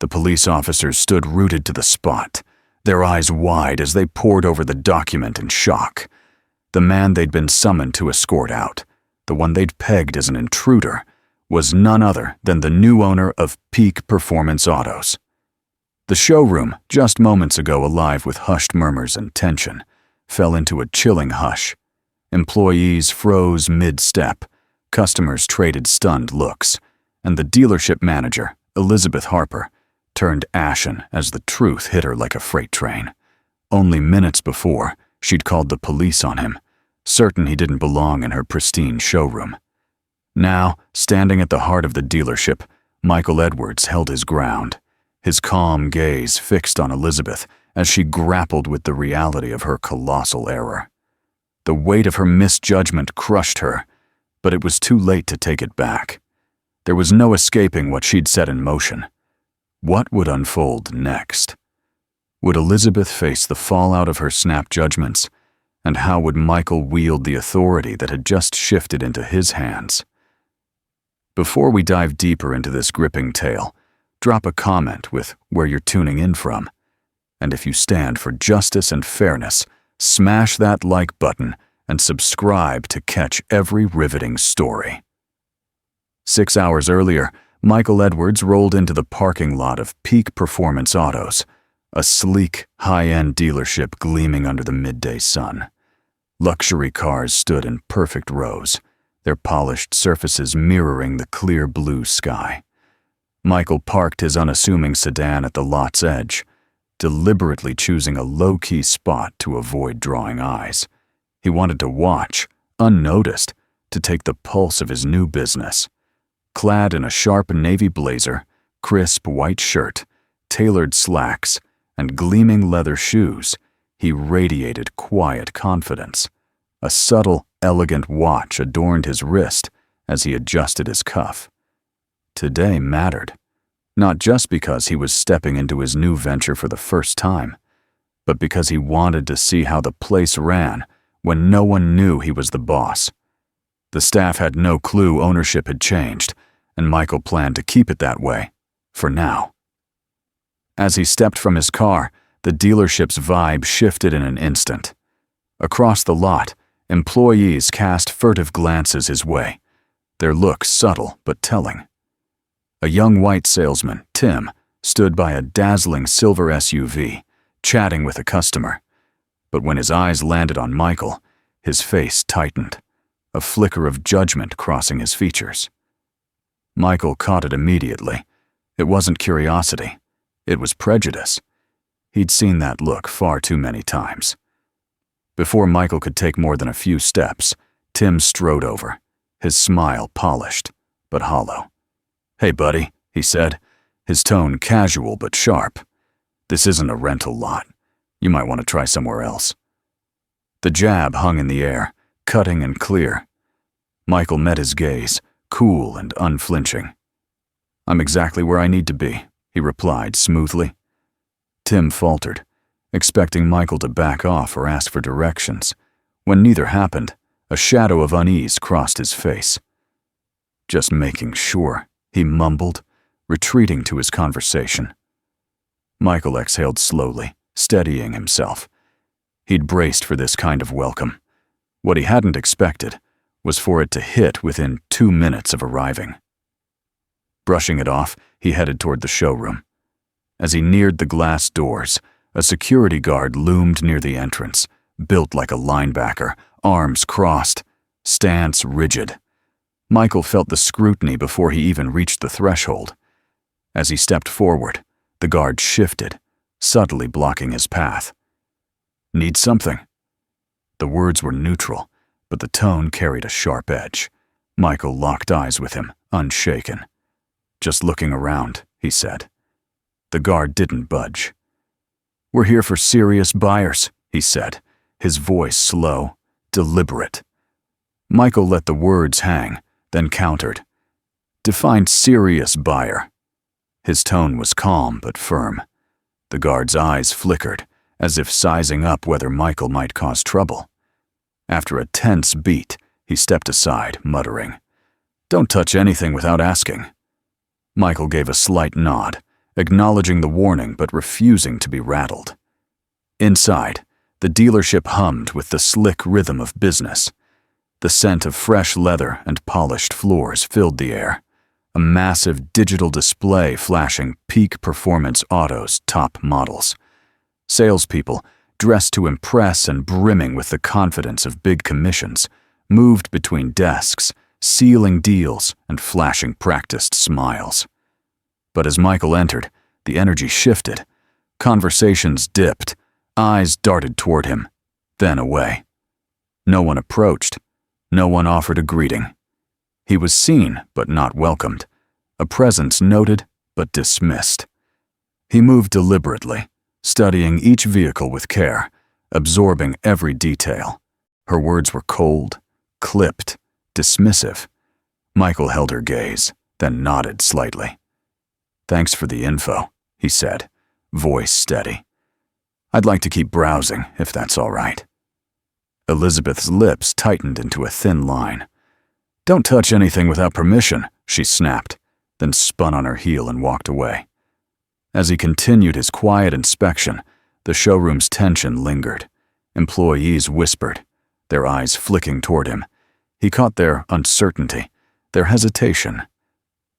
The police officers stood rooted to the spot, their eyes wide as they pored over the document in shock. The man they'd been summoned to escort out, the one they'd pegged as an intruder, was none other than the new owner of Peak Performance Autos. The showroom, just moments ago alive with hushed murmurs and tension, fell into a chilling hush. Employees froze mid-step, customers traded stunned looks, and the dealership manager, Elizabeth Harper, turned ashen as the truth hit her like a freight train. Only minutes before, she'd called the police on him, certain he didn't belong in her pristine showroom. Now, standing at the heart of the dealership, Michael Edwards held his ground, his calm gaze fixed on Elizabeth as she grappled with the reality of her colossal error. The weight of her misjudgment crushed her, but it was too late to take it back. There was no escaping what she'd set in motion. What would unfold next? Would Elizabeth face the fallout of her snap judgments? And how would Michael wield the authority that had just shifted into his hands? Before we dive deeper into this gripping tale, drop a comment with where you're tuning in from. And if you stand for justice and fairness, smash that like button and subscribe to catch every riveting story. 6 hours earlier, Michael Edwards rolled into the parking lot of Peak Performance Autos, a sleek, high-end dealership gleaming under the midday sun. Luxury cars stood in perfect rows, their polished surfaces mirroring the clear blue sky. Michael parked his unassuming sedan at the lot's edge, deliberately choosing a low-key spot to avoid drawing eyes. He wanted to watch, unnoticed, to take the pulse of his new business. Clad in a sharp navy blazer, crisp white shirt, tailored slacks, and gleaming leather shoes, he radiated quiet confidence. A subtle, elegant watch adorned his wrist as he adjusted his cuff. Today mattered, not just because he was stepping into his new venture for the first time, but because he wanted to see how the place ran when no one knew he was the boss. The staff had no clue ownership had changed, and Michael planned to keep it that way, for now. As he stepped from his car, the dealership's vibe shifted in an instant. Across the lot, employees cast furtive glances his way, their looks subtle but telling. A young white salesman, Tim, stood by a dazzling silver SUV, chatting with a customer. But when his eyes landed on Michael, his face tightened, a flicker of judgment crossing his features. Michael caught it immediately. It wasn't curiosity. It was prejudice. He'd seen that look far too many times. Before Michael could take more than a few steps, Tim strode over, his smile polished, but hollow. "Hey, buddy," he said, his tone casual but sharp. "This isn't a rental lot. You might want to try somewhere else." The jab hung in the air, cutting and clear. Michael met his gaze, cool and unflinching. "I'm exactly where I need to be," he replied smoothly. Tim faltered, expecting Michael to back off or ask for directions. When neither happened, a shadow of unease crossed his face. "Just making sure," he mumbled, retreating to his conversation. Michael exhaled slowly, steadying himself. He'd braced for this kind of welcome. What he hadn't expected was for it to hit within 2 minutes of arriving. Brushing it off, he headed toward the showroom. As he neared the glass doors, a security guard loomed near the entrance, built like a linebacker, arms crossed, stance rigid. Michael felt the scrutiny before he even reached the threshold. As he stepped forward, the guard shifted, subtly blocking his path. "Need something?" The words were neutral, but the tone carried a sharp edge. Michael locked eyes with him, unshaken. "Just looking around," he said. The guard didn't budge. "We're here for serious buyers," he said, his voice slow, deliberate. Michael let the words hang, then countered. "Define serious buyer." His tone was calm but firm. The guard's eyes flickered, as if sizing up whether Michael might cause trouble. After a tense beat, he stepped aside, muttering, "Don't touch anything without asking." Michael gave a slight nod, acknowledging the warning but refusing to be rattled. Inside, the dealership hummed with the slick rhythm of business. The scent of fresh leather and polished floors filled the air, a massive digital display flashing peak performance autos' top models. Salespeople, dressed to impress and brimming with the confidence of big commissions, moved between desks, sealing deals and flashing practiced smiles. But as Michael entered, the energy shifted. Conversations dipped, eyes darted toward him, then away. No one approached. No one offered a greeting. He was seen but not welcomed, a presence noted but dismissed. He moved deliberately, studying each vehicle with care, absorbing every detail. Her words were cold, clipped, dismissive. Michael held her gaze, then nodded slightly. "Thanks for the info," he said, voice steady. "I'd like to keep browsing, if that's all right." Elizabeth's lips tightened into a thin line. "Don't touch anything without permission," she snapped, then spun on her heel and walked away. As he continued his quiet inspection, the showroom's tension lingered. Employees whispered, their eyes flicking toward him. He caught their uncertainty, their hesitation.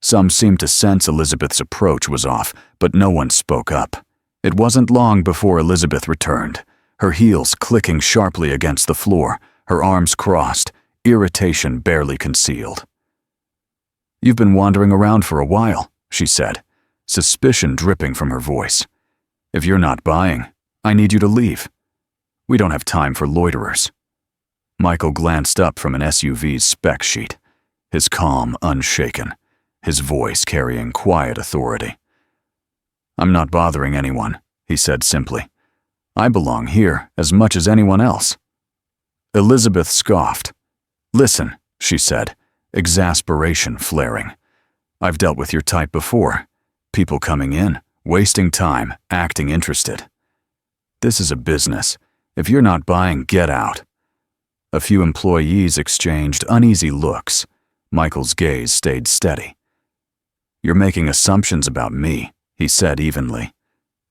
Some seemed to sense Elizabeth's approach was off, but no one spoke up. It wasn't long before Elizabeth returned, her heels clicking sharply against the floor, her arms crossed, irritation barely concealed. "You've been wandering around for a while," she said, suspicion dripping from her voice. "If you're not buying, I need you to leave. We don't have time for loiterers." Michael glanced up from an SUV's spec sheet, his calm unshaken, his voice carrying quiet authority. "I'm not bothering anyone," he said simply. "I belong here as much as anyone else." Elizabeth scoffed. "Listen," she said, exasperation flaring. "I've dealt with your type before. People coming in, wasting time, acting interested. This is a business. If you're not buying, get out." A few employees exchanged uneasy looks. Michael's gaze stayed steady. "You're making assumptions about me," he said evenly.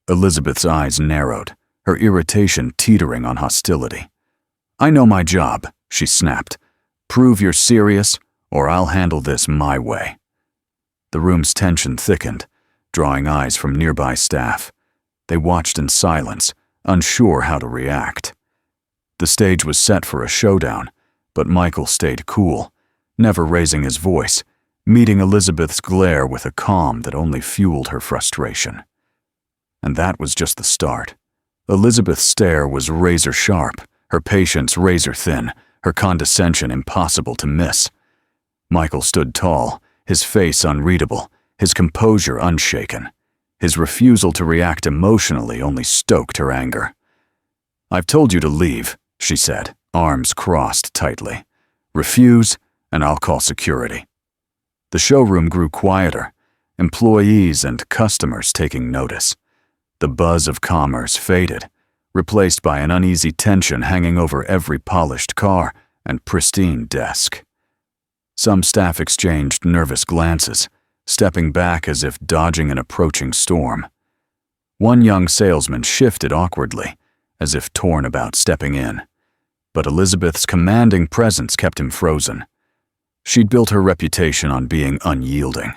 Elizabeth's eyes narrowed, her irritation teetering on hostility. "I know my job," she snapped. "Prove you're serious, or I'll handle this my way." The room's tension thickened, drawing eyes from nearby staff. They watched in silence, unsure how to react. The stage was set for a showdown, but Michael stayed cool, never raising his voice, meeting Elizabeth's glare with a calm that only fueled her frustration. And that was just the start. Elizabeth's stare was razor-sharp, her patience razor-thin, her condescension impossible to miss. Michael stood tall, his face unreadable, his composure unshaken. His refusal to react emotionally only stoked her anger. "I've told you to leave," she said, arms crossed tightly. "Refuse, and I'll call security." The showroom grew quieter, employees and customers taking notice. The buzz of commerce faded, replaced by an uneasy tension hanging over every polished car and pristine desk. Some staff exchanged nervous glances, stepping back as if dodging an approaching storm. One young salesman shifted awkwardly, as if torn about stepping in. But Elizabeth's commanding presence kept him frozen. She'd built her reputation on being unyielding,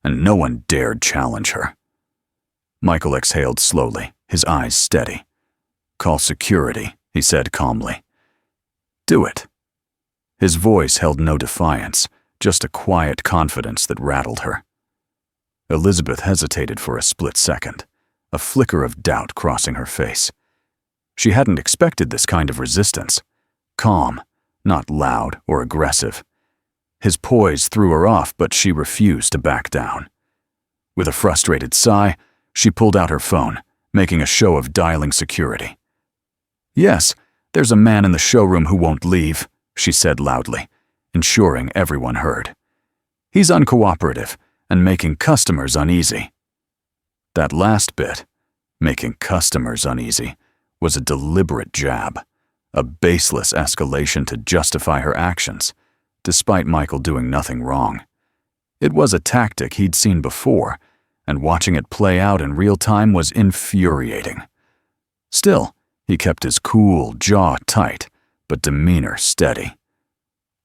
and no one dared challenge her. Michael exhaled slowly, his eyes steady. "Call security," he said calmly. "Do it." His voice held no defiance, just a quiet confidence that rattled her. Elizabeth hesitated for a split second, a flicker of doubt crossing her face. She hadn't expected this kind of resistance. Calm, not loud or aggressive. His poise threw her off, but she refused to back down. With a frustrated sigh, she pulled out her phone, making a show of dialing security. "Yes, there's a man in the showroom who won't leave," she said loudly, ensuring everyone heard. "He's uncooperative and making customers uneasy." That last bit, making customers uneasy, was a deliberate jab, a baseless escalation to justify her actions, despite Michael doing nothing wrong. It was a tactic he'd seen before, and watching it play out in real time was infuriating. Still, he kept his cool, jaw tight, but demeanor steady.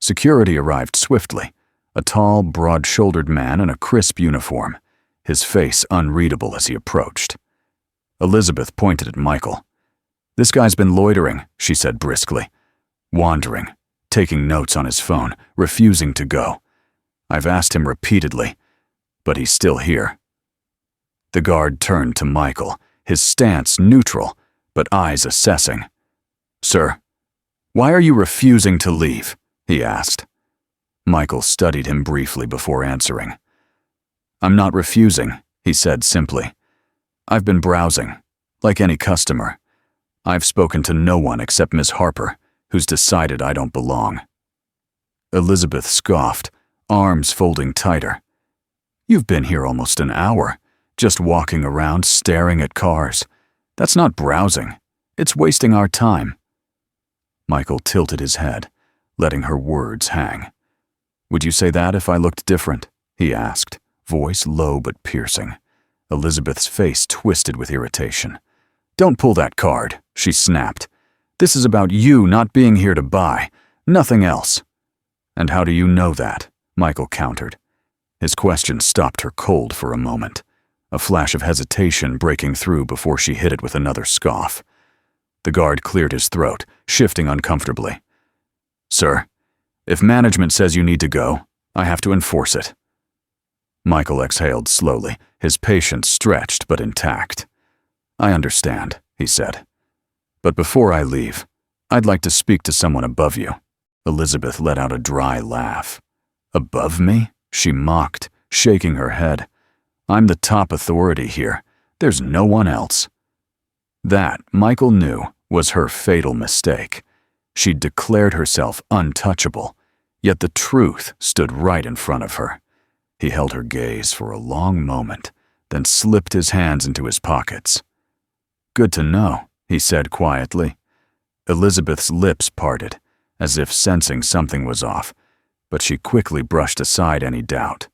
Security arrived swiftly, a tall, broad-shouldered man in a crisp uniform, his face unreadable as he approached. Elizabeth pointed at Michael. "This guy's been loitering," she said briskly. "Wandering, taking notes on his phone, refusing to go. I've asked him repeatedly, but he's still here." The guard turned to Michael, his stance neutral, but eyes assessing. "Sir, why are you refusing to leave?" he asked. Michael studied him briefly before answering. "I'm not refusing," he said simply. "I've been browsing, like any customer. I've spoken to no one except Miss Harper, who's decided I don't belong." Elizabeth scoffed, arms folding tighter. "You've been here almost an hour, just walking around staring at cars. That's not browsing. It's wasting our time." Michael tilted his head, letting her words hang. "Would you say that if I looked different?" he asked, voice low but piercing. Elizabeth's face twisted with irritation. "Don't pull that card," she snapped. "This is about you not being here to buy, nothing else." "And how do you know that?" Michael countered. His question stopped her cold for a moment, a flash of hesitation breaking through before she hit it with another scoff. The guard cleared his throat, shifting uncomfortably. "Sir, if management says you need to go, I have to enforce it." Michael exhaled slowly, his patience stretched but intact. "I understand," he said. "But before I leave, I'd like to speak to someone above you." Elizabeth let out a dry laugh. "Above me?" she mocked, shaking her head. "I'm the top authority here. There's no one else." That, Michael knew, was her fatal mistake. She'd declared herself untouchable, yet the truth stood right in front of her. He held her gaze for a long moment, then slipped his hands into his pockets. "Good to know," he said quietly. Elizabeth's lips parted, as if sensing something was off, but she quickly brushed aside any doubt.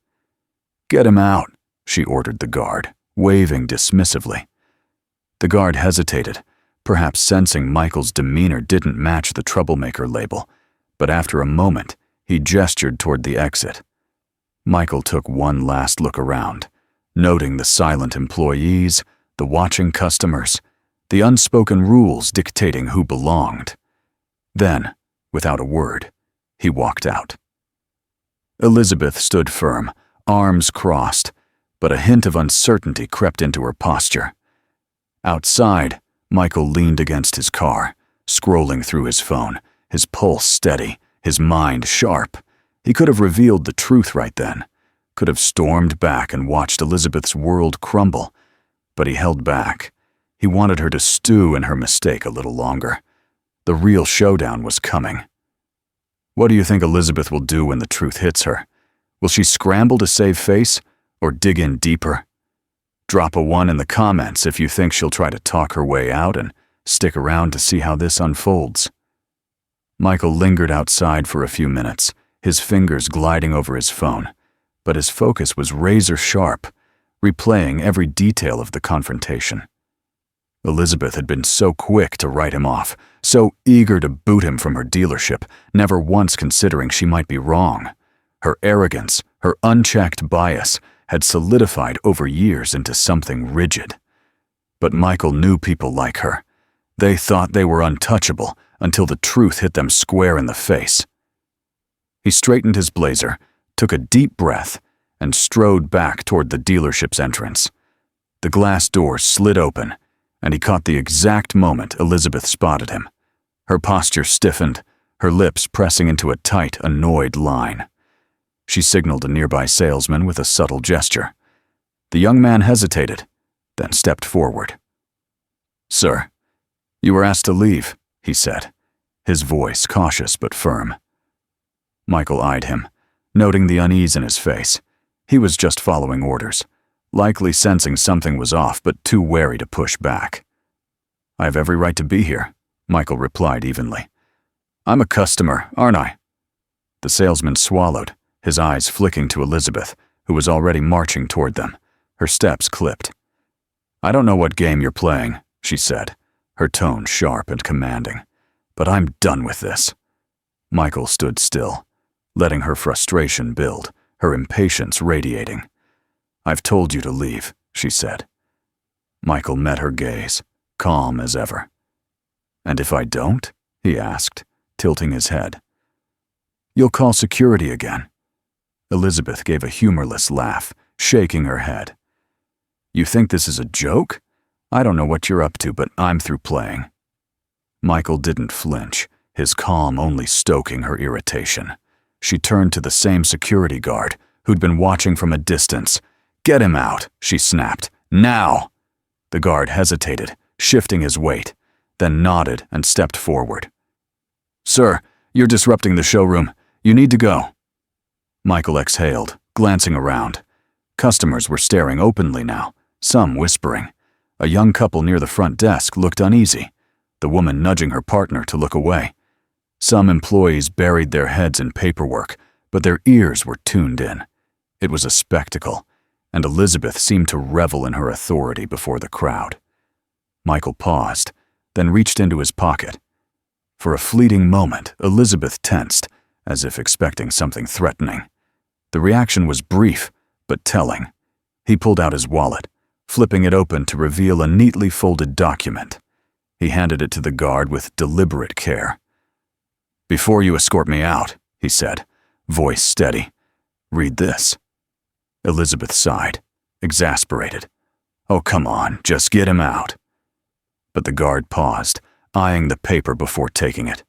"Get him out," she ordered the guard, waving dismissively. The guard hesitated, perhaps sensing Michael's demeanor didn't match the troublemaker label, but after a moment, he gestured toward the exit. Michael took one last look around, noting the silent employees, the watching customers, the unspoken rules dictating who belonged. Then, without a word, he walked out. Elizabeth stood firm, arms crossed, but a hint of uncertainty crept into her posture. Outside, Michael leaned against his car, scrolling through his phone, his pulse steady, his mind sharp. He could have revealed the truth right then, could have stormed back and watched Elizabeth's world crumble, but he held back. He wanted her to stew in her mistake a little longer. The real showdown was coming. What do you think Elizabeth will do when the truth hits her? Will she scramble to save face, or dig in deeper? Drop a 1 in the comments if you think she'll try to talk her way out, and stick around to see how this unfolds. Michael lingered outside for a few minutes, his fingers gliding over his phone, but his focus was razor sharp, replaying every detail of the confrontation. Elizabeth had been so quick to write him off, so eager to boot him from her dealership, never once considering she might be wrong. Her arrogance, her unchecked bias, had solidified over years into something rigid. But Michael knew people like her. They thought they were untouchable until the truth hit them square in the face. He straightened his blazer, took a deep breath, and strode back toward the dealership's entrance. The glass door slid open, and he caught the exact moment Elizabeth spotted him. Her posture stiffened, her lips pressing into a tight, annoyed line. She signaled a nearby salesman with a subtle gesture. The young man hesitated, then stepped forward. "Sir, you were asked to leave," he said, his voice cautious but firm. Michael eyed him, noting the unease in his face. He was just following orders, likely sensing something was off but too wary to push back. "I have every right to be here," Michael replied evenly. "I'm a customer, aren't I?" The salesman swallowed, his eyes flicking to Elizabeth, who was already marching toward them, Her steps clipped. "I don't know what game you're playing," she said, her tone sharp and commanding, "but I'm done with this." Michael stood still, letting her frustration build, her impatience radiating. "I've told you to leave," she said. Michael met her gaze, calm as ever. "And if I don't?" he asked, tilting his head. "You'll call security again." Elizabeth gave a humorless laugh, shaking her head. "You think this is a joke? I don't know what you're up to, but I'm through playing." Michael didn't flinch, his calm only stoking her irritation. She turned to the same security guard, who'd been watching from a distance. "Get him out," she snapped. "Now!" The guard hesitated, shifting his weight, then nodded and stepped forward. "Sir, you're disrupting the showroom. You need to go." Michael exhaled, glancing around. Customers were staring openly now, some whispering. A young couple near the front desk looked uneasy, the woman nudging her partner to look away. Some employees buried their heads in paperwork, but their ears were tuned in. It was a spectacle, and Elizabeth seemed to revel in her authority before the crowd. Michael paused, then reached into his pocket. For a fleeting moment, Elizabeth tensed, as if expecting something threatening. The reaction was brief, but telling. He pulled out his wallet, flipping it open to reveal a neatly folded document. He handed it to the guard with deliberate care. "Before you escort me out," he said, voice steady, "read this." Elizabeth sighed, exasperated. "Oh, come on, just get him out." But the guard paused, eyeing the paper before taking it.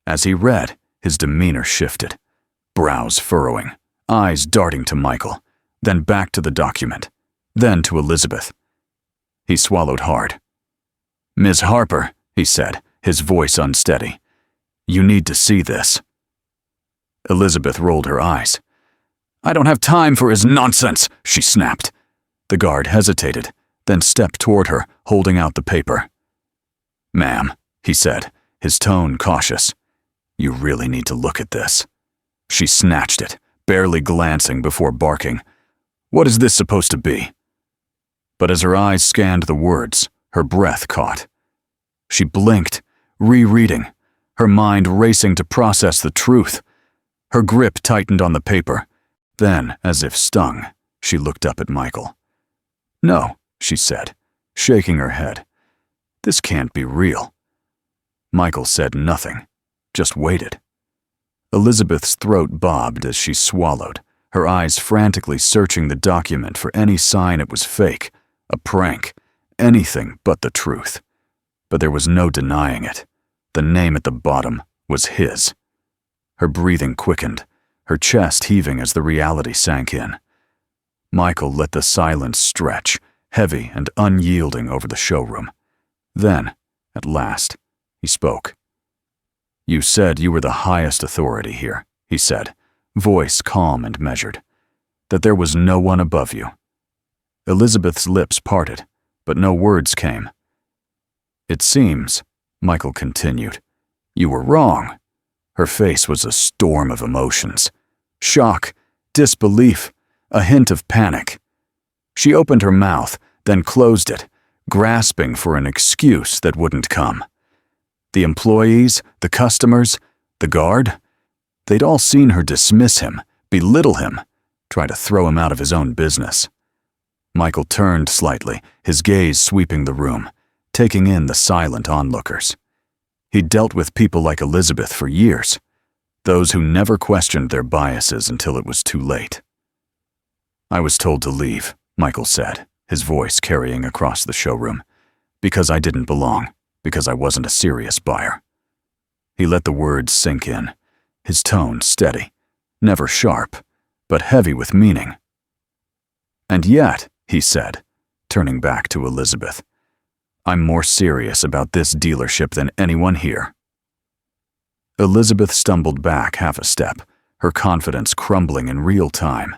As he read, his demeanor shifted, brows furrowing, eyes darting to Michael, then back to the document, then to Elizabeth. He swallowed hard. "Ms. Harper," he said, his voice unsteady, "you need to see this." Elizabeth rolled her eyes. "I don't have time for his nonsense," she snapped. The guard hesitated, then stepped toward her, holding out the paper. "Ma'am," he said, his tone cautious, "you really need to look at this." She snatched it, barely glancing before barking, "What is this supposed to be?" But as her eyes scanned the words, her breath caught. She blinked, rereading, her mind racing to process the truth. Her grip tightened on the paper. Then, as if stung, she looked up at Michael. "No," she said, shaking her head. "This can't be real." Michael said nothing, just waited. Elizabeth's throat bobbed as she swallowed, her eyes frantically searching the document for any sign it was fake, a prank, anything but the truth. But there was no denying it. The name at the bottom was his. Her breathing quickened, her chest heaving as the reality sank in. Michael let the silence stretch, heavy and unyielding over the showroom. Then, at last, he spoke. "You said you were the highest authority here," he said, voice calm and measured, "that there was no one above you." Elizabeth's lips parted, but no words came. "It seems," Michael continued, "you were wrong." Her face was a storm of emotions. Shock, disbelief, a hint of panic. She opened her mouth, then closed it, grasping for an excuse that wouldn't come. The employees, the customers, the guard, they'd all seen her dismiss him, belittle him, try to throw him out of his own business. Michael turned slightly, his gaze sweeping the room, taking in the silent onlookers. He'd dealt with people like Elizabeth for years, those who never questioned their biases until it was too late. "I was told to leave," Michael said, his voice carrying across the showroom, "because I didn't belong, because I wasn't a serious buyer." He let the words sink in, his tone steady, never sharp, but heavy with meaning. "And yet," he said, turning back to Elizabeth, "I'm more serious about this dealership than anyone here." Elizabeth stumbled back half a step, her confidence crumbling in real time.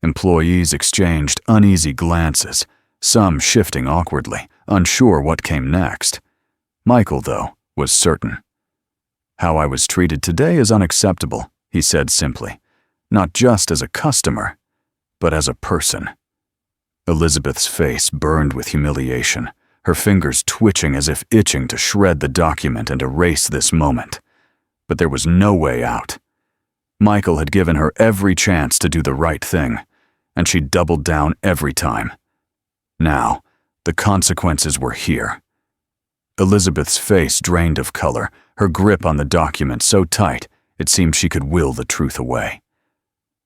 Employees exchanged uneasy glances, some shifting awkwardly, unsure what came next. Michael, though, was certain. "How I was treated today is unacceptable," he said simply, "not just as a customer, but as a person." Elizabeth's face burned with humiliation, her fingers twitching as if itching to shred the document and erase this moment. But there was no way out. Michael had given her every chance to do the right thing, and she doubled down every time. Now, the consequences were here. Elizabeth's face drained of color, her grip on the document so tight it seemed she could will the truth away.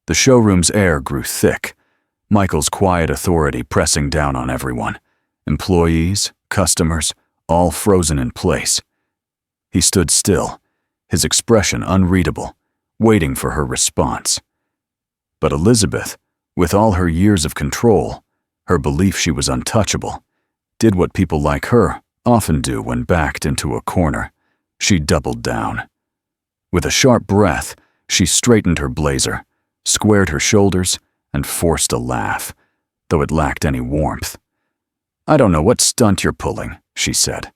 The showroom's air grew thick, Michael's quiet authority pressing down on everyone. Employees, customers, all frozen in place. He stood still, his expression unreadable, waiting for her response. But Elizabeth, with all her years of control, her belief she was untouchable, did what people like her often do when backed into a corner. She doubled down. With a sharp breath, she straightened her blazer, squared her shoulders, and forced a laugh, though it lacked any warmth. "I don't know what stunt you're pulling," she said,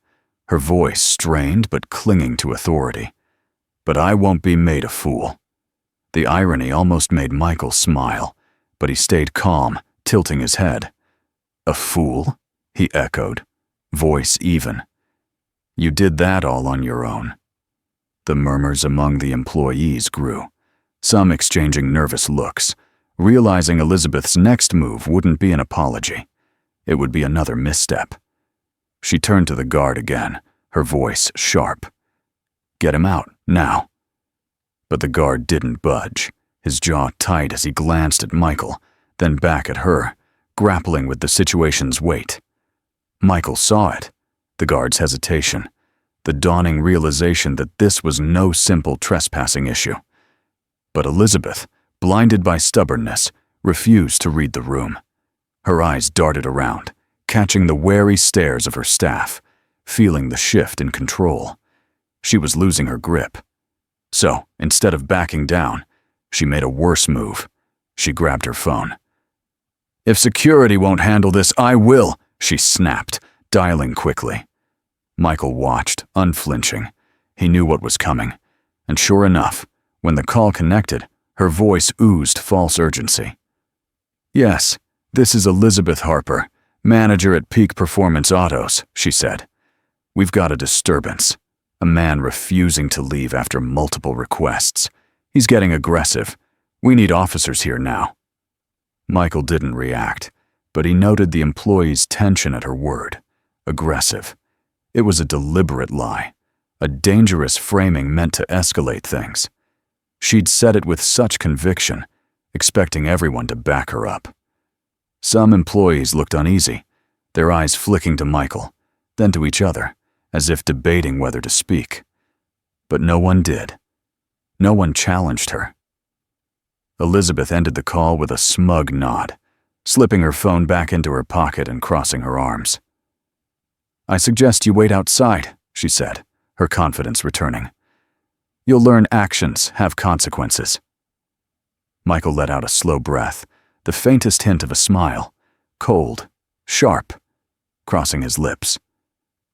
her voice strained but clinging to authority. "But I won't be made a fool." The irony almost made Michael smile, but he stayed calm, tilting his head. "A fool?" he echoed, voice even. "You did that all on your own." The murmurs among the employees grew, some exchanging nervous looks, realizing Elizabeth's next move wouldn't be an apology. It would be another misstep. She turned to the guard again, her voice sharp. "Get him out, now." But the guard didn't budge, his jaw tight as he glanced at Michael, then back at her, grappling with the situation's weight. Michael saw it, the guard's hesitation, the dawning realization that this was no simple trespassing issue. But Elizabeth, blinded by stubbornness, refused to read the room. Her eyes darted around, catching the wary stares of her staff, feeling the shift in control. She was losing her grip. So, instead of backing down, she made a worse move. She grabbed her phone. "If security won't handle this, I will," she snapped, dialing quickly. Michael watched, unflinching. He knew what was coming. And sure enough, when the call connected, her voice oozed false urgency. "Yes, this is Elizabeth Harper, manager at Peak Performance Autos," she said. "We've got a disturbance. A man refusing to leave after multiple requests. He's getting aggressive. We need officers here now." Michael didn't react, but he noted the employee's tension at her word. Aggressive. It was a deliberate lie, a dangerous framing meant to escalate things. She'd said it with such conviction, expecting everyone to back her up. Some employees looked uneasy, their eyes flicking to Michael, then to each other, as if debating whether to speak. But no one did. No one challenged her. Elizabeth ended the call with a smug nod, slipping her phone back into her pocket and crossing her arms. "I suggest you wait outside," she said, her confidence returning. "You'll learn actions have consequences." Michael let out a slow breath, the faintest hint of a smile, cold, sharp, crossing his lips.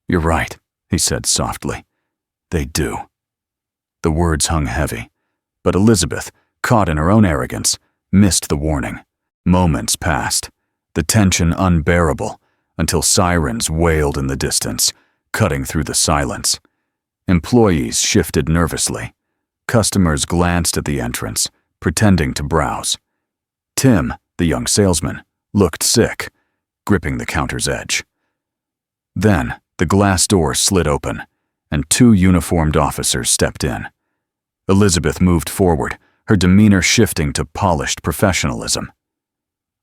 "You're right," he said softly. "They do." The words hung heavy, but Elizabeth, caught in her own arrogance, missed the warning. Moments passed, the tension unbearable, until sirens wailed in the distance, cutting through the silence. Employees shifted nervously. Customers glanced at the entrance, pretending to browse. Tim, the young salesman, looked sick, gripping the counter's edge. Then, the glass door slid open, and 2 uniformed officers stepped in. Elizabeth moved forward, her demeanor shifting to polished professionalism.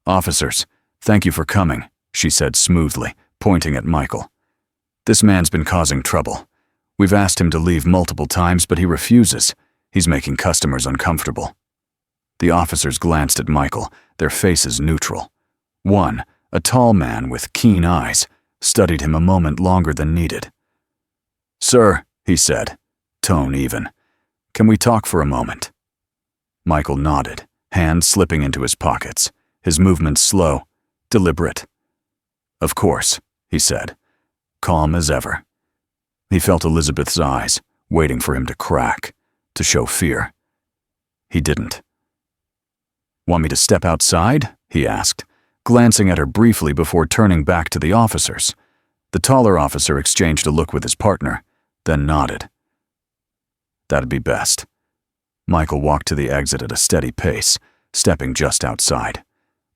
"Officers, thank you for coming," she said smoothly, pointing at Michael. "This man's been causing trouble. We've asked him to leave multiple times, but he refuses. He's making customers uncomfortable." The officers glanced at Michael, their faces neutral. One, a tall man with keen eyes, studied him a moment longer than needed. "Sir," he said, tone even, "can we talk for a moment?" Michael nodded, hands slipping into his pockets, his movements slow, deliberate. "Of course," he said, calm as ever. He felt Elizabeth's eyes, waiting for him to crack, to show fear. He didn't. "Want me to step outside?" he asked, glancing at her briefly before turning back to the officers. The taller officer exchanged a look with his partner, then nodded. That'd be best. Michael walked to the exit at a steady pace, stepping just outside.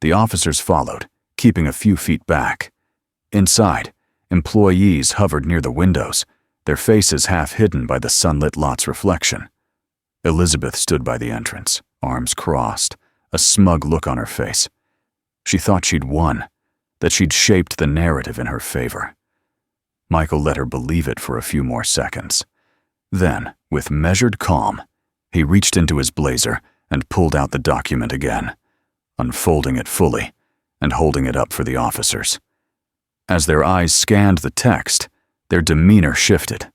The officers followed, keeping a few feet back. Inside, employees hovered near the windows, their faces half hidden by the sunlit lot's reflection. Elizabeth stood by the entrance, arms crossed, a smug look on her face. She thought she'd won, that she'd shaped the narrative in her favor. Michael let her believe it for a few more seconds. Then, with measured calm, he reached into his blazer and pulled out the document again, unfolding it fully and holding it up for the officers. As their eyes scanned the text, their demeanor shifted.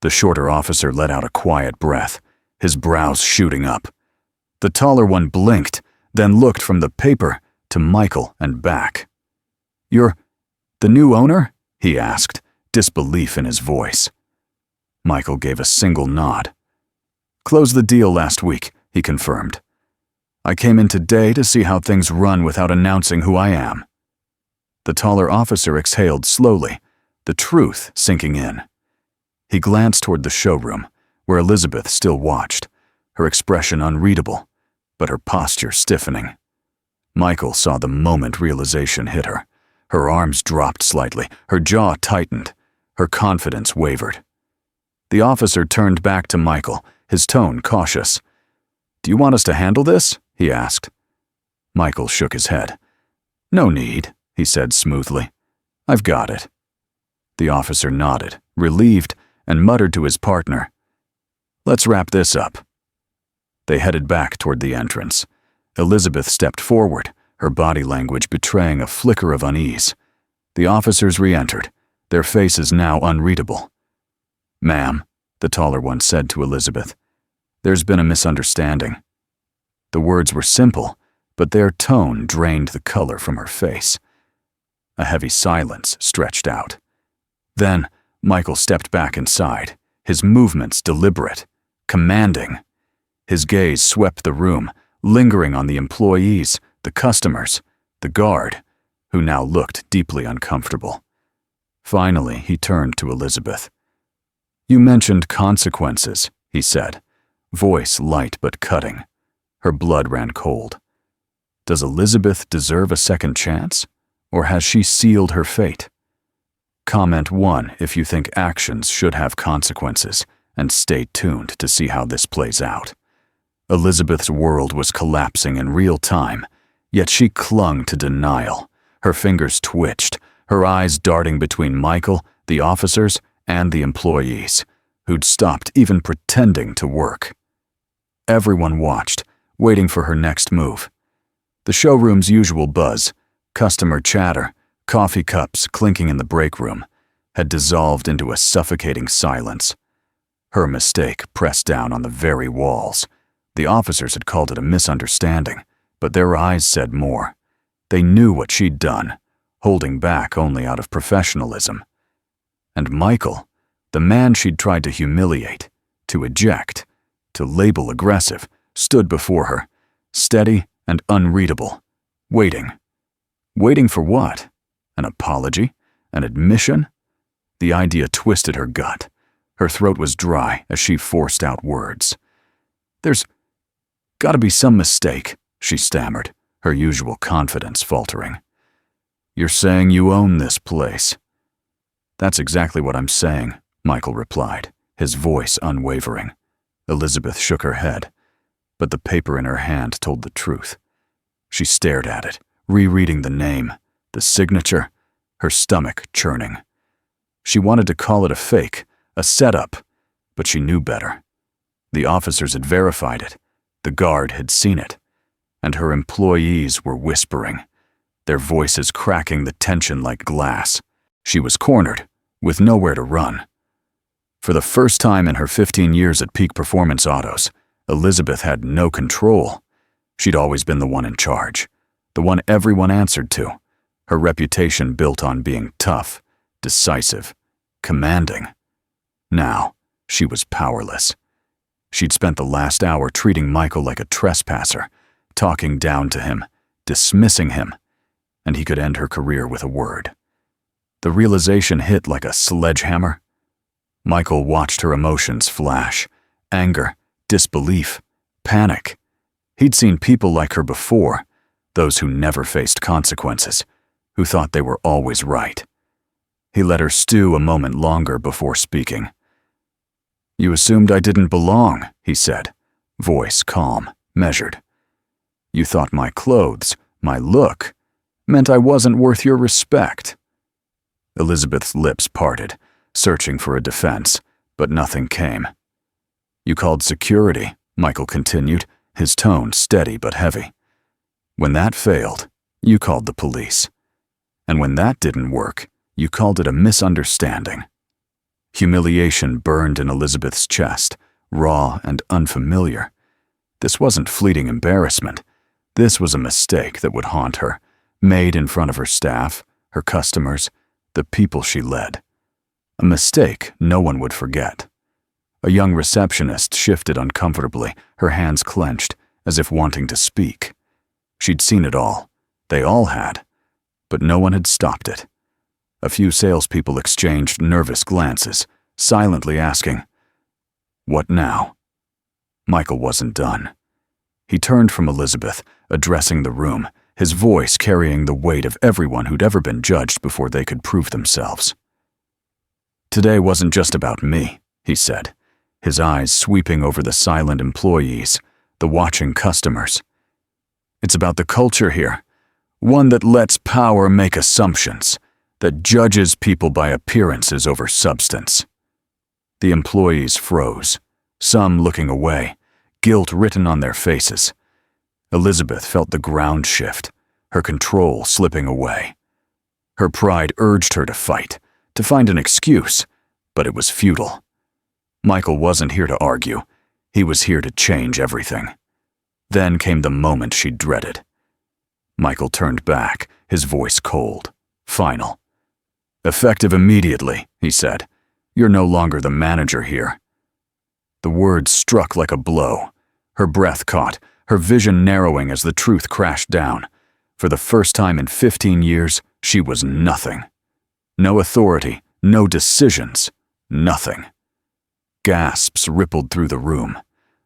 The shorter officer let out a quiet breath, his brows shooting up. The taller one blinked, then looked from the paper to Michael and back. "You're the new owner?" he asked, disbelief in his voice. Michael gave a single nod. "Closed the deal last week," he confirmed. "I came in today to see how things run without announcing who I am." The taller officer exhaled slowly, the truth sinking in. He glanced toward the showroom, where Elizabeth still watched, her expression unreadable, but her posture stiffening. Michael saw the moment realization hit her. Her arms dropped slightly, her jaw tightened, her confidence wavered. The officer turned back to Michael, his tone cautious. "Do you want us to handle this?" he asked. Michael shook his head. "No need," he said smoothly. "I've got it." The officer nodded, relieved, and muttered to his partner, "Let's wrap this up." They headed back toward the entrance. Elizabeth stepped forward, her body language betraying a flicker of unease. The officers re-entered, their faces now unreadable. "Ma'am," the taller one said to Elizabeth, "there's been a misunderstanding." The words were simple, but their tone drained the color from her face. A heavy silence stretched out. Then, Michael stepped back inside, his movements deliberate, commanding. His gaze swept the room, lingering on the employees, the customers, the guard, who now looked deeply uncomfortable. Finally, he turned to Elizabeth. "You mentioned consequences," he said, voice light but cutting. Her blood ran cold. Does Elizabeth deserve a second chance, or has she sealed her fate? Comment 1 if you think actions should have consequences, and stay tuned to see how this plays out. Elizabeth's world was collapsing in real time, yet she clung to denial. Her fingers twitched, her eyes darting between Michael, the officers, and the employees, who'd stopped even pretending to work. Everyone watched, waiting for her next move. The showroom's usual buzz, customer chatter, coffee cups clinking in the break room, had dissolved into a suffocating silence. Her mistake pressed down on the very walls. The officers had called it a misunderstanding, but their eyes said more. They knew what she'd done, holding back only out of professionalism. And Michael, the man she'd tried to humiliate, to eject, to label aggressive, stood before her, steady and unreadable, waiting. Waiting for what? An apology? An admission? The idea twisted her gut. Her throat was dry as she forced out words. "There's gotta be some mistake," she stammered, her usual confidence faltering. "You're saying you own this place." "That's exactly what I'm saying," Michael replied, his voice unwavering. Elizabeth shook her head, but the paper in her hand told the truth. She stared at it, rereading the name, the signature, her stomach churning. She wanted to call it a fake, a setup, but she knew better. The officers had verified it, the guard had seen it, and her employees were whispering, their voices cracking the tension like glass. She was cornered, with nowhere to run. For the first time in her 15 years at Peak Performance Autos, Elizabeth had no control. She'd always been the one in charge, the one everyone answered to, her reputation built on being tough, decisive, commanding. Now, she was powerless. She'd spent the last hour treating Michael like a trespasser, talking down to him, dismissing him. and he could end her career with a word. The realization hit like a sledgehammer. Michael watched her emotions flash: anger, disbelief, panic. He'd seen people like her before, those who never faced consequences, who thought they were always right. He let her stew a moment longer before speaking. "You assumed I didn't belong," he said, voice calm, measured. "You thought my clothes, my look, meant I wasn't worth your respect." Elizabeth's lips parted, searching for a defense, but nothing came. "You called security," Michael continued, his tone steady but heavy. "When that failed, you called the police. And when that didn't work, you called it a misunderstanding." Humiliation burned in Elizabeth's chest, raw and unfamiliar. This wasn't fleeting embarrassment. This was a mistake that would haunt her, made in front of her staff, her customers, the people she led. A mistake no one would forget. A young receptionist shifted uncomfortably, her hands clenched, as if wanting to speak. She'd seen it all. They all had. But no one had stopped it. A few salespeople exchanged nervous glances, silently asking, "What now?" Michael wasn't done. He turned from Elizabeth, addressing the room, his voice carrying the weight of everyone who'd ever been judged before they could prove themselves. "Today wasn't just about me," he said, his eyes sweeping over the silent employees, the watching customers. "It's about the culture here, one that lets power make assumptions, that judges people by appearances over substance." The employees froze, some looking away, guilt written on their faces. Elizabeth felt the ground shift, her control slipping away. Her pride urged her to fight, to find an excuse, but it was futile. Michael wasn't here to argue. He was here to change everything. Then came the moment she dreaded. Michael turned back, his voice cold, final. "Effective immediately," he said. "You're no longer the manager here." The words struck like a blow. Her breath caught, her vision narrowing as the truth crashed down. For the first time in 15 years, she was nothing. No authority, no decisions, nothing. Gasps rippled through the room.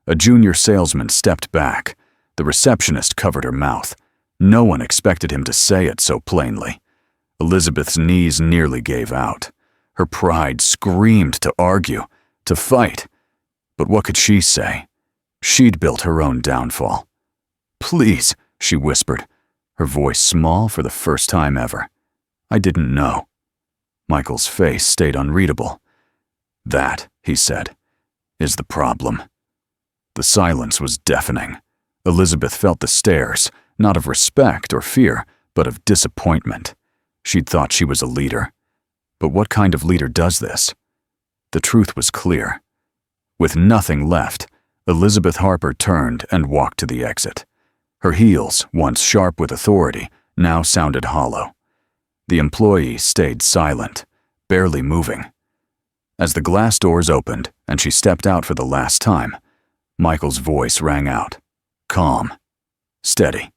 A junior salesman stepped back. The receptionist covered her mouth. No one expected him to say it so plainly. Elizabeth's knees nearly gave out. Her pride screamed to argue, to fight. But what could she say? She'd built her own downfall. "Please," she whispered, her voice small for the first time ever. "I didn't know." Michael's face stayed unreadable. "That," he said, "is the problem." The silence was deafening. Elizabeth felt the stares, not of respect or fear, but of disappointment. She'd thought she was a leader. But what kind of leader does this? The truth was clear. With nothing left, Elizabeth Harper turned and walked to the exit. Her heels, once sharp with authority, now sounded hollow. The employees stayed silent, barely moving. As the glass doors opened and she stepped out for the last time, Michael's voice rang out, calm, steady.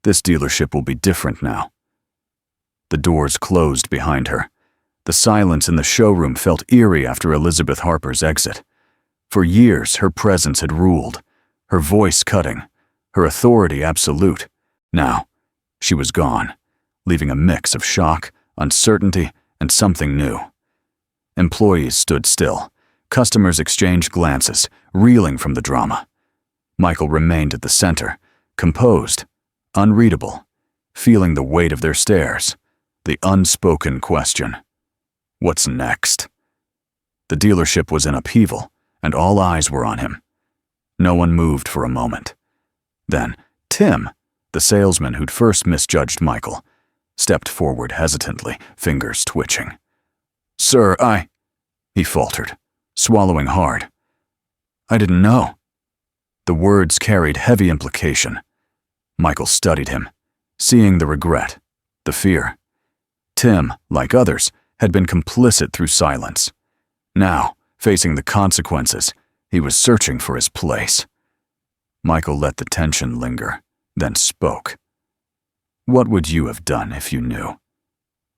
"This dealership will be different now." The doors closed behind her. The silence in the showroom felt eerie after Elizabeth Harper's exit. For years, her presence had ruled, her voice cutting, her authority absolute. Now, she was gone, leaving a mix of shock, uncertainty, and something new. Employees stood still. Customers exchanged glances, reeling from the drama. Michael remained at the center, composed, unreadable, feeling the weight of their stares, the unspoken question. What's next? The dealership was in upheaval, and all eyes were on him. No one moved for a moment. Then, Tim, the salesman who'd first misjudged Michael, stepped forward hesitantly, fingers twitching. "Sir, he faltered, swallowing hard. "I didn't know." The words carried heavy implication. Michael studied him, seeing the regret, the fear. Tim, like others, had been complicit through silence. Now, facing the consequences, he was searching for his place. Michael let the tension linger, then spoke. What would you have done if you knew?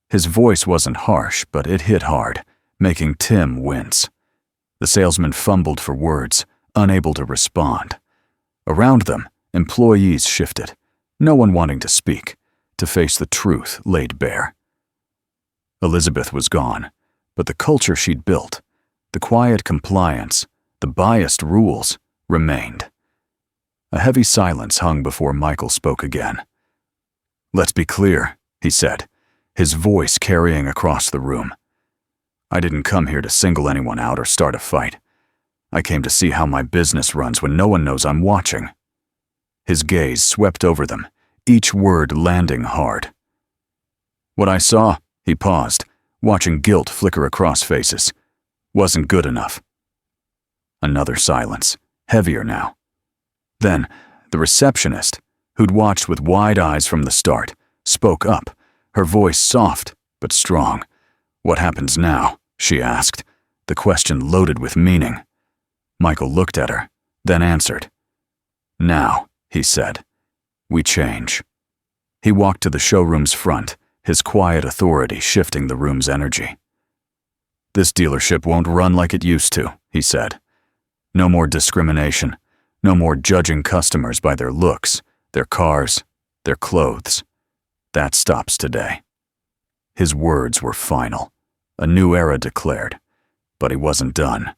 His voice wasn't harsh, but it hit hard, making Tim wince. The salesman fumbled for words, unable to respond. Around them, employees shifted, no one wanting to speak, to face the truth laid bare. Elizabeth was gone, but the culture she'd built, the quiet compliance, the biased rules, remained. A heavy silence hung before Michael spoke again. "Let's be clear," he said, his voice carrying across the room. "I didn't come here to single anyone out or start a fight. I came to see how my business runs when no one knows I'm watching." His gaze swept over them, each word landing hard. "What I saw," he paused, watching guilt flicker across faces, "wasn't good enough." Another silence, heavier now. Then, the receptionist, who'd watched with wide eyes from the start, spoke up, her voice soft but strong. "What happens now?" she asked, the question loaded with meaning. Michael looked at her, then answered. "Now," he said, "we change." He walked to the showroom's front, his quiet authority shifting the room's energy. "This dealership won't run like it used to," he said. "No more discrimination. No more judging customers by their looks, their cars, their clothes. That stops today." His words were final. A new era declared. But he wasn't done.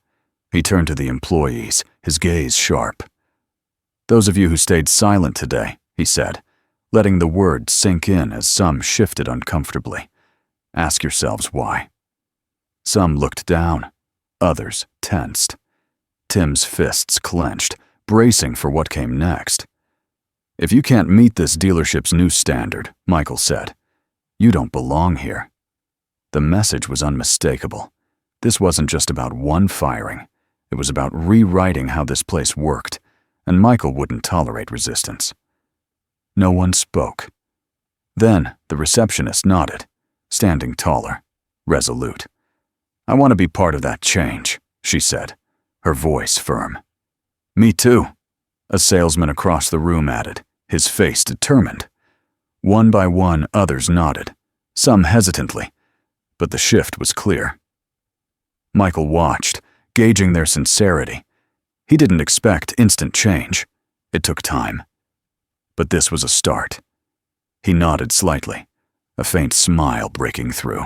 He turned to the employees, his gaze sharp. "Those of you who stayed silent today," he said, letting the words sink in as some shifted uncomfortably. "Ask yourselves why." Some looked down. Others tensed. Tim's fists clenched, bracing for what came next. "If you can't meet this dealership's new standard," Michael said, "you don't belong here." The message was unmistakable. This wasn't just about one firing. It was about rewriting how this place worked, and Michael wouldn't tolerate resistance. No one spoke. Then the receptionist nodded, standing taller, resolute. "I want to be part of that change," she said, her voice firm. "Me too," a salesman across the room added, his face determined. One by one, others nodded, some hesitantly, but the shift was clear. Michael watched, gauging their sincerity. He didn't expect instant change. It took time. But this was a start. He nodded slightly, a faint smile breaking through.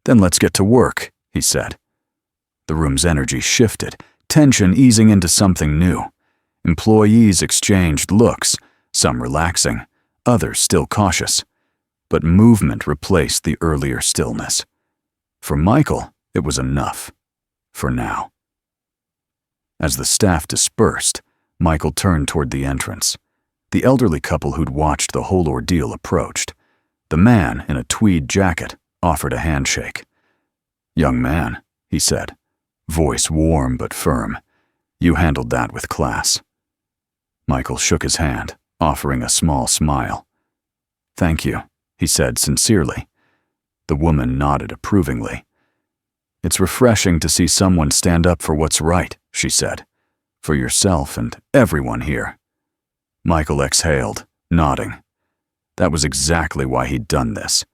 "Then let's get to work," he said. The room's energy shifted, tension easing into something new. Employees exchanged looks, some relaxing, others still cautious. But movement replaced the earlier stillness. For Michael, it was enough. For now. As the staff dispersed, Michael turned toward the entrance. The elderly couple who'd watched the whole ordeal approached. The man, in a tweed jacket, offered a handshake. "Young man," he said, voice warm but firm, "you handled that with class." Michael shook his hand, offering a small smile. "Thank you," he said sincerely. The woman nodded approvingly. "It's refreshing to see someone stand up for what's right," she said, "for yourself and everyone here." Michael exhaled, nodding. That was exactly why he'd done this.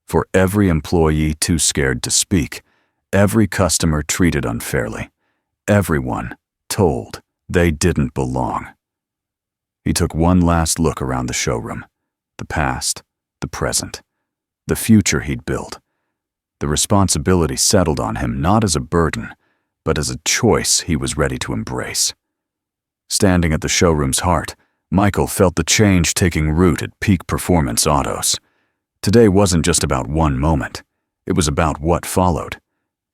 For every employee too scared to speak, every customer treated unfairly, everyone told they didn't belong. He took one last look around the showroom, the past, the present, the future he'd built. The responsibility settled on him not as a burden, but as a choice he was ready to embrace. Standing at the showroom's heart, Michael felt the change taking root at peak performance autos. Today wasn't just about one moment. It was about what followed.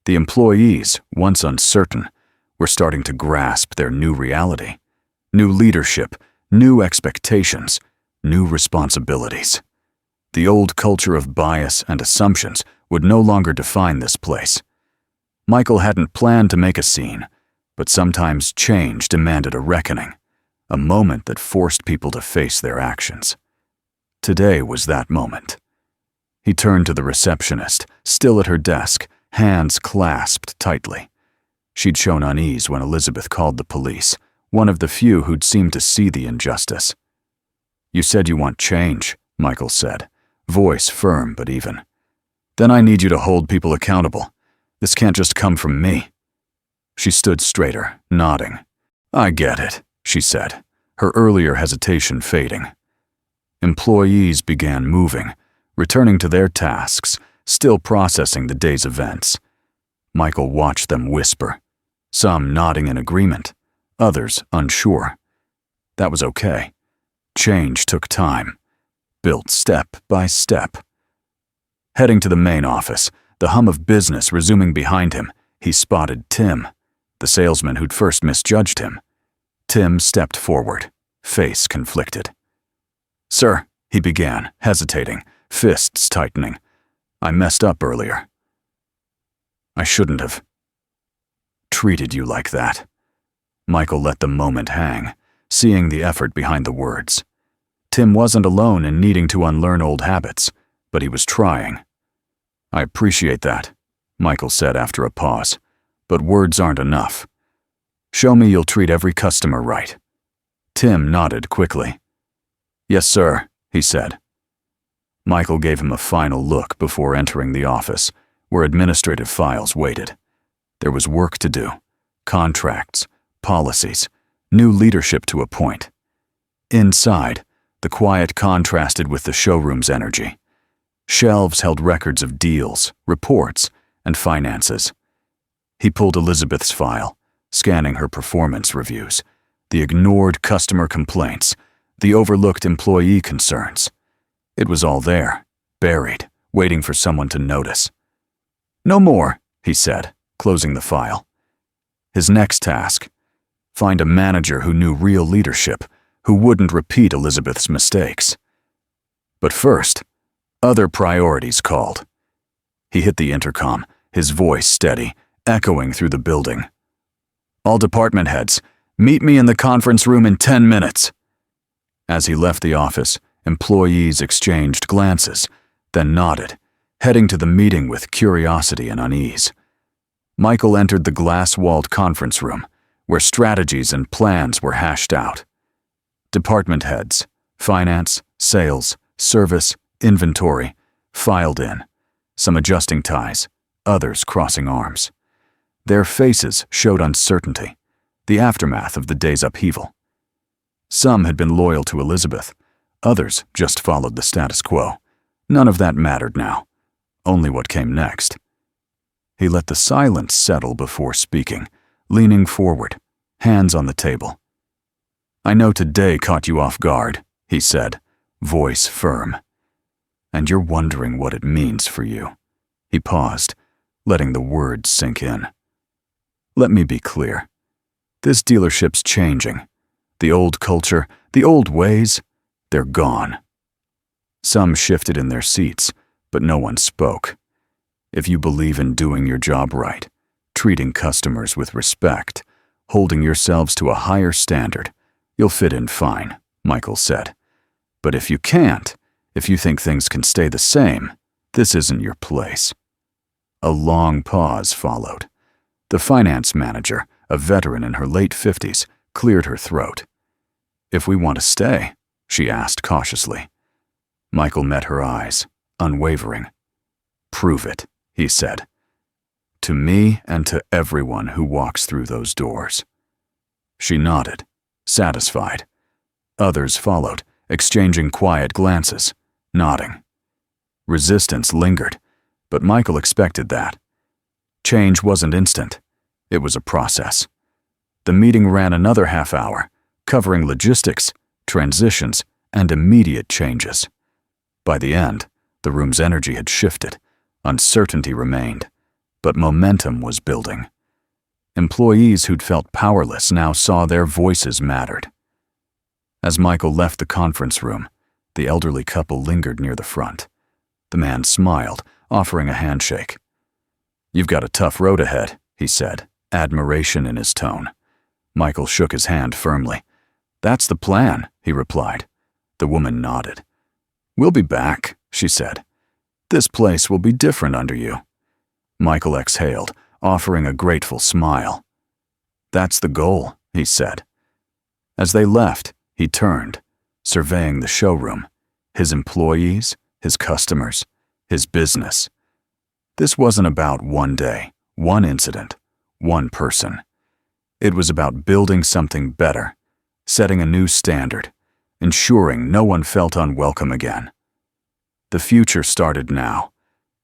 The employees, once uncertain, were starting to grasp their new reality. New leadership, new expectations, new responsibilities. The old culture of bias and assumptions would no longer define this place. Michael hadn't planned to make a scene, but sometimes change demanded a reckoning, a moment that forced people to face their actions. Today was that moment. He turned to the receptionist, still at her desk, hands clasped tightly. She'd shown unease when Elizabeth called the police, one of the few who'd seemed to see the injustice. "You said you want change," Michael said, voice firm but even. Then I need you to hold people accountable. This can't just come from me. She stood straighter, nodding. I get it, she said, her earlier hesitation fading. Employees began moving, returning to their tasks, still processing the day's events. Michael watched them whisper, some nodding in agreement, others unsure. That was okay. Change took time, built step by step. Heading to the main office, the hum of business resuming behind him, he spotted Tim, the salesman who'd first misjudged him. Tim stepped forward, face conflicted. Sir, he began, hesitating, fists tightening. I messed up earlier. I shouldn't have treated you like that. Michael let the moment hang, seeing the effort behind the words. Tim wasn't alone in needing to unlearn old habits, but he was trying. I appreciate that, Michael said after a pause, but words aren't enough. Show me you'll treat every customer right. Tim nodded quickly. Yes, sir, he said. Michael gave him a final look before entering the office, where administrative files waited. There was work to do, contracts, policies, new leadership to appoint. Inside, the quiet contrasted with the showroom's energy. Shelves held records of deals, reports, and finances. He pulled Elizabeth's file, scanning her performance reviews, the ignored customer complaints, the overlooked employee concerns. It was all there, buried, waiting for someone to notice. No more, he said, closing the file. His next task: find a manager who knew real leadership, who wouldn't repeat Elizabeth's mistakes. But first, other priorities called. He hit the intercom, his voice steady, echoing through the building. All department heads, meet me in the conference room in 10 minutes. As he left the office, employees exchanged glances, then nodded, heading to the meeting with curiosity and unease. Michael entered the glass-walled conference room, where strategies and plans were hashed out. Department heads, finance, sales, service, inventory, filed in, some adjusting ties, others crossing arms. Their faces showed uncertainty, the aftermath of the day's upheaval. Some had been loyal to Elizabeth, others just followed the status quo. None of that mattered now, only what came next. He let the silence settle before speaking, leaning forward, hands on the table. I know today caught you off guard, he said, voice firm. And you're wondering what it means for you. He paused, letting the words sink in. Let me be clear. This dealership's changing. The old culture, the old ways, they're gone. Some shifted in their seats, but no one spoke. If you believe in doing your job right, treating customers with respect, holding yourselves to a higher standard, you'll fit in fine, Michael said. But if you can't, if you think things can stay the same, this isn't your place. A long pause followed. The finance manager, a veteran in her late 50s, cleared her throat. If we want to stay, she asked cautiously. Michael met her eyes, unwavering. Prove it, he said. To me and to everyone who walks through those doors. She nodded, satisfied. Others followed, exchanging quiet glances, nodding. Resistance lingered, but Michael expected that. Change wasn't instant. It was a process. The meeting ran another half hour, covering logistics, transitions, and immediate changes. By the end, the room's energy had shifted. Uncertainty remained, but momentum was building. Employees who'd felt powerless now saw their voices mattered. As Michael left the conference room, the elderly couple lingered near the front. The man smiled, offering a handshake. You've got a tough road ahead, he said, admiration in his tone. Michael shook his hand firmly. That's the plan, he replied. The woman nodded. We'll be back, she said. This place will be different under you. Michael exhaled, offering a grateful smile. That's the goal, he said. As they left, he turned, surveying the showroom, his employees, his customers, his business. This wasn't about one day, one incident, one person. It was about building something better, setting a new standard, ensuring no one felt unwelcome again. The future started now,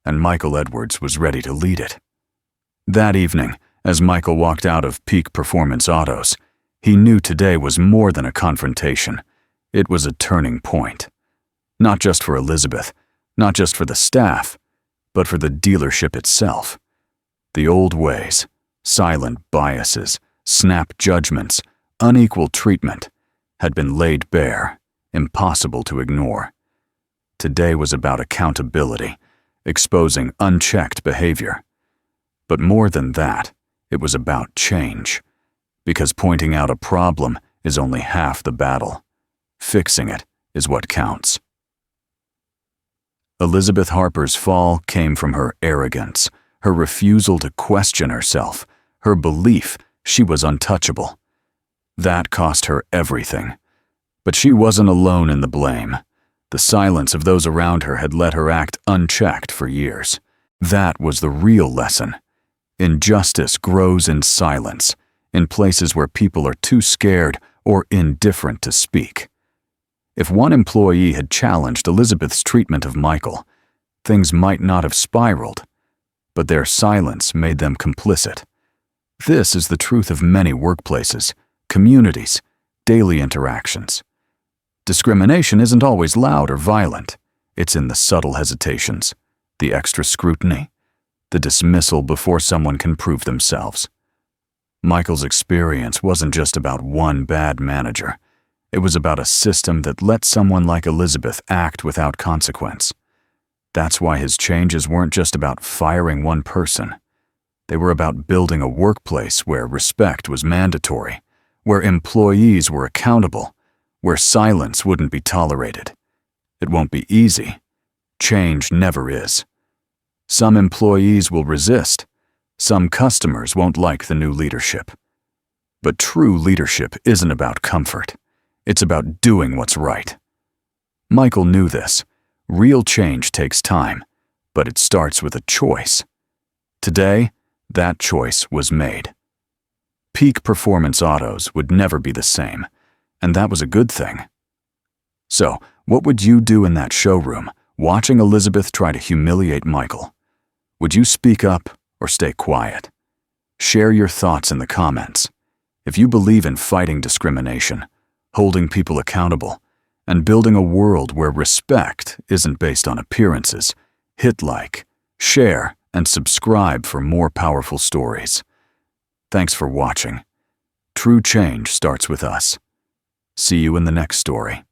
and Michael Edwards was ready to lead it. That evening, as Michael walked out of Peak Performance Autos, he knew today was more than a confrontation. It was a turning point. Not just for Elizabeth, not just for the staff, but for the dealership itself. The old ways, silent biases, snap judgments, unequal treatment had been laid bare, impossible to ignore. Today was about accountability, exposing unchecked behavior. But more than that, it was about change, because pointing out a problem is only half the battle. Fixing it is what counts. Elizabeth Harper's fall came from her arrogance, her refusal to question herself, her belief she was untouchable. That cost her everything. But she wasn't alone in the blame. The silence of those around her had let her act unchecked for years. That was the real lesson. Injustice grows in silence, in places where people are too scared or indifferent to speak. If one employee had challenged Elizabeth's treatment of Michael, things might not have spiraled, but their silence made them complicit. This is the truth of many workplaces, communities, daily interactions. Discrimination isn't always loud or violent. It's in the subtle hesitations, the extra scrutiny, the dismissal before someone can prove themselves. Michael's experience wasn't just about one bad manager. It was about a system that let someone like Elizabeth act without consequence. That's why his changes weren't just about firing one person. They were about building a workplace where respect was mandatory, where employees were accountable, where silence wouldn't be tolerated. It won't be easy. Change never is. Some employees will resist. Some customers won't like the new leadership. But true leadership isn't about comfort. It's about doing what's right. Michael knew this. Real change takes time, but it starts with a choice. Today, that choice was made. Peak Performance Autos would never be the same, and that was a good thing. So, what would you do in that showroom, watching Elizabeth try to humiliate Michael? Would you speak up or stay quiet? Share your thoughts in the comments. If you believe in fighting discrimination, holding people accountable, and building a world where respect isn't based on appearances, hit like, share, and subscribe for more powerful stories. Thanks for watching. True change starts with us. See you in the next story.